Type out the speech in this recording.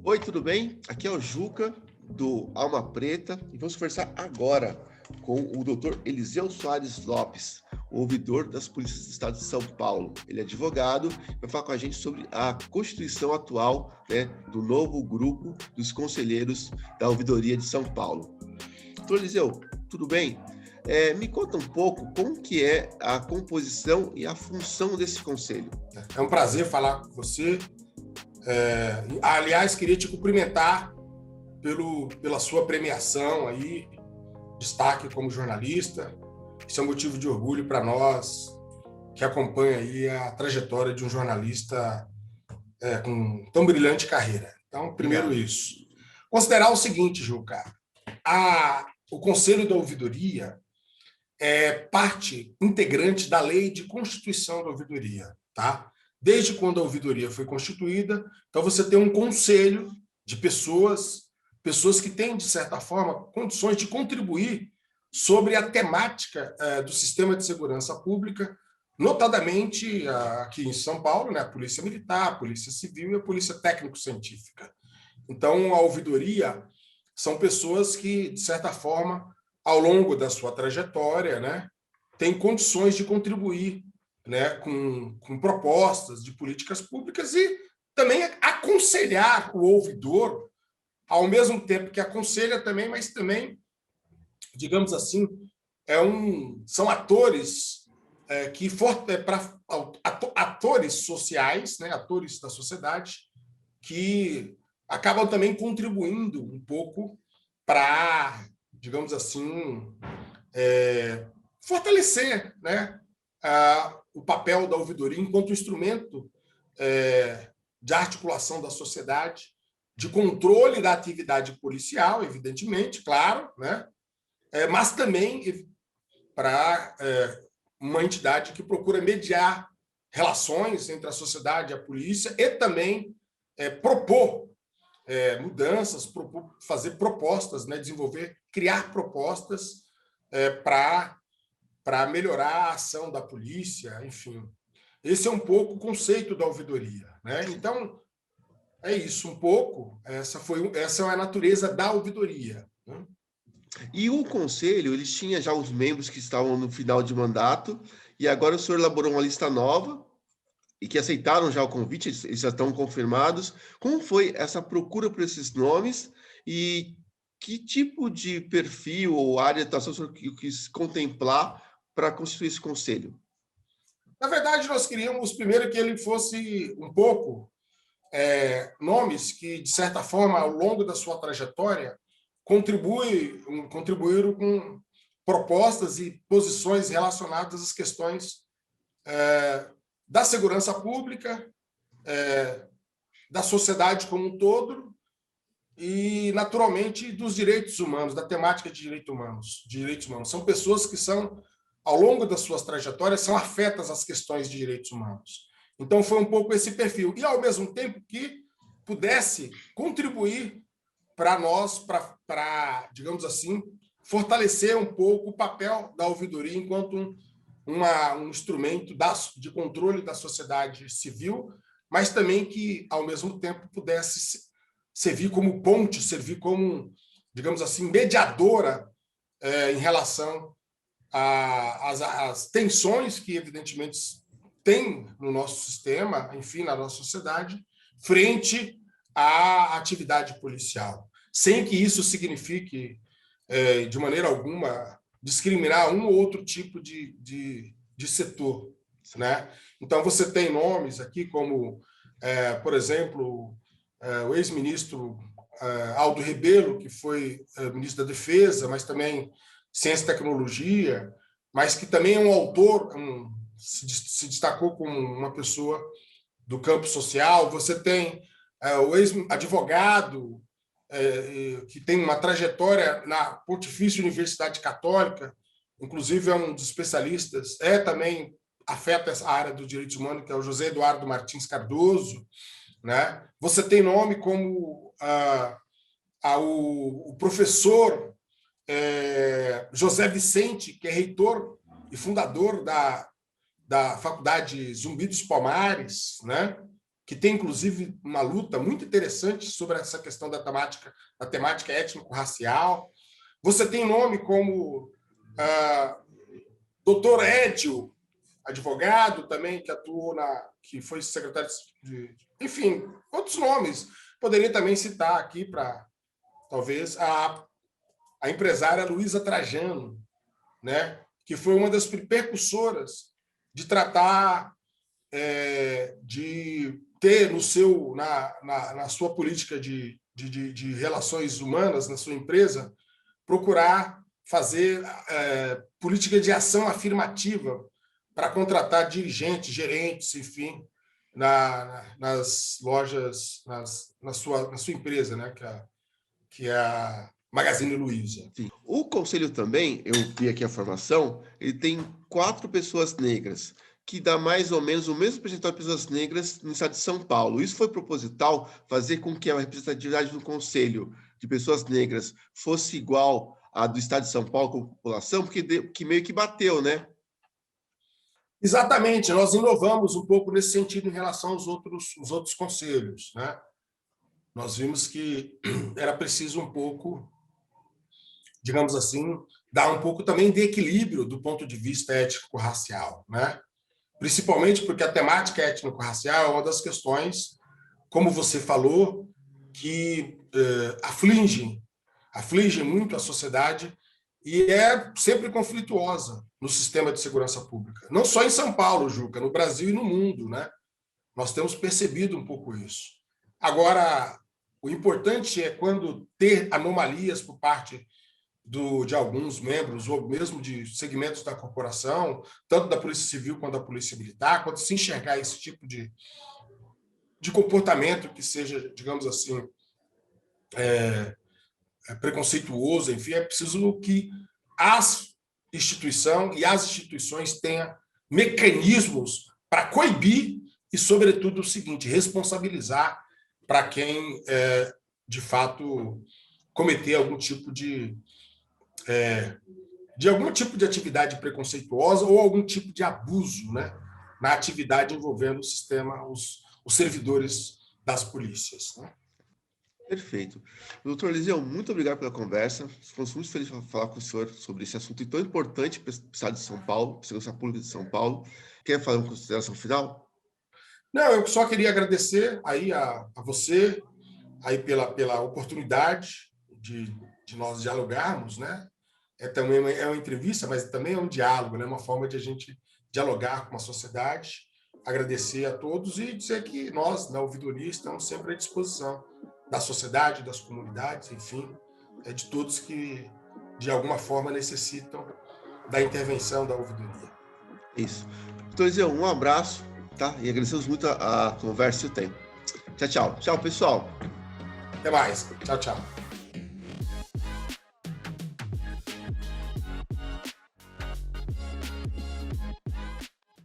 Oi, tudo bem? Aqui é o Juca, do Alma Preta, e vamos conversar agora com o Dr. Eliseu Soares Lopes, o ouvidor das Polícias do Estado de São Paulo. Ele é advogado e vai falar com a gente sobre a constituição atual, do novo grupo dos conselheiros da Ouvidoria de São Paulo. Dr. Eliseu, tudo bem? Me conta um pouco como que é a composição e a função desse conselho. É um prazer falar com você. Aliás, queria te cumprimentar pela sua premiação aí, destaque como jornalista. Isso é um motivo de orgulho para nós que acompanha aí a trajetória de um jornalista com tão brilhante carreira. Então, primeiro isso. Considerar o seguinte, Juca, o Conselho da Ouvidoria é parte integrante da Lei de Constituição da Ouvidoria, tá? Desde quando a ouvidoria foi constituída, então você tem um conselho de pessoas que têm, de certa forma, condições de contribuir sobre a temática do sistema de segurança pública, notadamente aqui em São Paulo, né, a Polícia Militar, a Polícia Civil e a Polícia Técnico-Científica. Então, a ouvidoria são pessoas que, de certa forma, ao longo da sua trajetória, né, têm condições de contribuir, né, com propostas de políticas públicas e também aconselhar o ouvidor, ao mesmo tempo que aconselha também, mas também, digamos assim, são atores atores sociais, né, atores da sociedade, que acabam também contribuindo um pouco para, digamos assim, fortalecer, né, o papel da ouvidoria enquanto instrumento de articulação da sociedade, de controle da atividade policial, evidentemente, claro, né? Mas também para uma entidade que procura mediar relações entre a sociedade e a polícia e também propor mudanças, fazer propostas, né? Criar propostas para melhorar a ação da polícia, enfim. Esse é um pouco o conceito da ouvidoria, né? Então, é isso, um pouco. Essa é a natureza da ouvidoria, né? E o conselho, eles tinham já os membros que estavam no final de mandato, e agora o senhor elaborou uma lista nova, e que aceitaram já o convite, eles já estão confirmados. Como foi essa procura por esses nomes, e que tipo de perfil ou área de atuação o senhor quis contemplar para constituir esse conselho? Na verdade, nós queríamos primeiro que ele fosse um pouco nomes que, de certa forma, ao longo da sua trajetória, contribuíram com propostas e posições relacionadas às questões da segurança pública, da sociedade como um todo e, naturalmente, dos direitos humanos, da temática de direitos humanos. São pessoas que são, ao longo das suas trajetórias, são afetas às questões de direitos humanos. Então, foi um pouco esse perfil. E, ao mesmo tempo, que pudesse contribuir para nós, para, digamos assim, fortalecer um pouco o papel da ouvidoria enquanto um instrumento de controle da sociedade civil, mas também que, ao mesmo tempo, pudesse servir como ponte, servir como, digamos assim, mediadora em relação às tensões que, evidentemente, tem no nosso sistema, enfim, na nossa sociedade, frente à atividade policial, sem que isso signifique, de maneira alguma, discriminar um ou outro tipo de setor, né? Então, você tem nomes aqui como, por exemplo, o ex-ministro Aldo Rebelo, que foi ministro da Defesa, mas também Ciência e Tecnologia, mas que também é um autor, se destacou como uma pessoa do campo social. Você tem o ex-advogado, que tem uma trajetória na Pontifícia Universidade Católica, inclusive é um dos especialistas, também afeta essa área dos direitos humanos, que é o José Eduardo Martins Cardoso, né? Você tem nome como o professor José Vicente, que é reitor e fundador da Faculdade Zumbi dos Palmares, né? que tem, inclusive, uma luta muito interessante sobre essa questão da temática étnico-racial. Você tem nome como Dr. Edio, advogado também, que atuou que foi secretário de... Enfim, outros nomes. Poderia também citar aqui, para talvez, a empresária Luísa Trajano, né, que foi uma das precursoras de tratar de ter na sua política de relações humanas, na sua empresa, procurar fazer política de ação afirmativa para contratar dirigentes, gerentes, enfim, nas lojas, na sua empresa, né, que é a Magazine Luiza. Sim. O conselho também, eu vi aqui a formação, ele tem 4 pessoas negras, que dá mais ou menos o mesmo percentual de pessoas negras no estado de São Paulo. Isso foi proposital, fazer com que a representatividade do conselho de pessoas negras fosse igual à do estado de São Paulo como população, porque meio que bateu, né? Exatamente, nós inovamos um pouco nesse sentido em relação aos outros conselhos, né? Nós vimos que era preciso um pouco, digamos assim, dar um pouco também de equilíbrio do ponto de vista étnico-racial, né? Principalmente porque a temática étnico-racial é uma das questões, como você falou, que aflige muito a sociedade e é sempre conflituosa no sistema de segurança pública. Não só em São Paulo, Juca, no Brasil e no mundo, né? Nós temos percebido um pouco isso. Agora, o importante é quando ter anomalias por parte de alguns membros, ou mesmo de segmentos da corporação, tanto da Polícia Civil quanto da Polícia Militar, quando se enxergar esse tipo de comportamento que seja, digamos assim, preconceituoso, enfim, é preciso que as instituições tenham mecanismos para coibir e, sobretudo, o seguinte, responsabilizar para quem, de fato, cometer algum tipo de atividade preconceituosa ou algum tipo de abuso, né, na atividade envolvendo o sistema, os servidores das polícias, né? Perfeito. Doutor Eliseu, muito obrigado pela conversa. Ficamos muito felizes de falar com o senhor sobre esse assunto tão importante para o estado de São Paulo, para a segurança pública de São Paulo. Quer fazer uma consideração final? Não, eu só queria agradecer aí a você aí pela oportunidade de nós dialogarmos, né? Também uma entrevista, mas também é um diálogo, né? Uma forma de a gente dialogar com a sociedade. Agradecer a todos e dizer que nós, na ouvidoria, estamos sempre à disposição da sociedade, das comunidades, enfim, de todos que, de alguma forma, necessitam da intervenção da ouvidoria. Isso. Doutor Eliseu, um abraço, tá? E agradecemos muito a conversa e o tempo. Tchau, tchau. Tchau, pessoal. Até mais. Tchau, tchau.